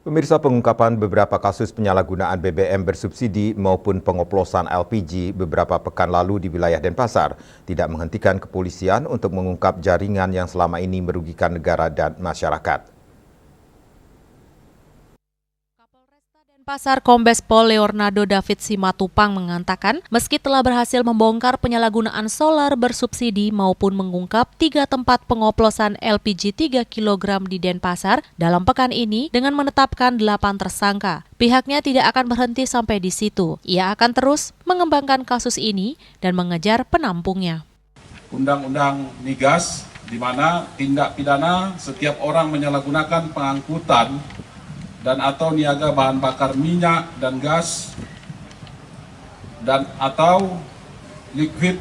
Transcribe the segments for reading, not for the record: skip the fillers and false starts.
Pemirsa, pengungkapan beberapa kasus penyalahgunaan BBM bersubsidi maupun pengoplosan LPG beberapa pekan lalu di wilayah Denpasar tidak menghentikan kepolisian untuk mengungkap jaringan yang selama ini merugikan negara dan masyarakat. Denpasar Kombes Pol Leonardo David Simatupang mengatakan, meski telah berhasil membongkar penyalahgunaan solar bersubsidi maupun mengungkap 3 tempat pengoplosan LPG 3 kg di Denpasar dalam pekan ini dengan menetapkan 8 tersangka. Pihaknya tidak akan berhenti sampai di situ. Ia akan terus mengembangkan kasus ini dan mengejar penampungnya. Undang-undang migas, di mana tindak pidana setiap orang menyalahgunakan pengangkutan dan atau niaga bahan bakar minyak dan gas dan atau liquid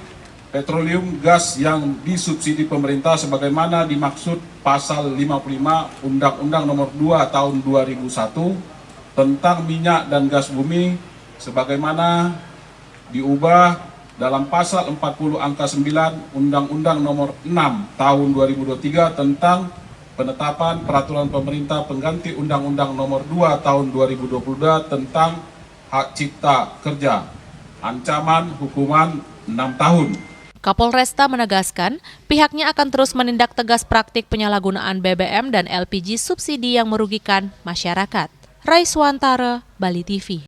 petroleum gas yang disubsidi pemerintah sebagaimana dimaksud pasal 55 Undang-Undang Nomor 2 Tahun 2001 tentang minyak dan gas bumi sebagaimana diubah dalam pasal 40 angka 9 Undang-Undang Nomor 6 Tahun 2023 tentang penetapan peraturan pemerintah pengganti Undang-Undang Nomor 2 Tahun 2022 tentang hak cipta kerja. Ancaman hukuman 6 tahun. Kapolresta menegaskan, pihaknya akan terus menindak tegas praktik penyalahgunaan BBM dan LPG subsidi yang merugikan masyarakat. Raiswantara, Bali TV.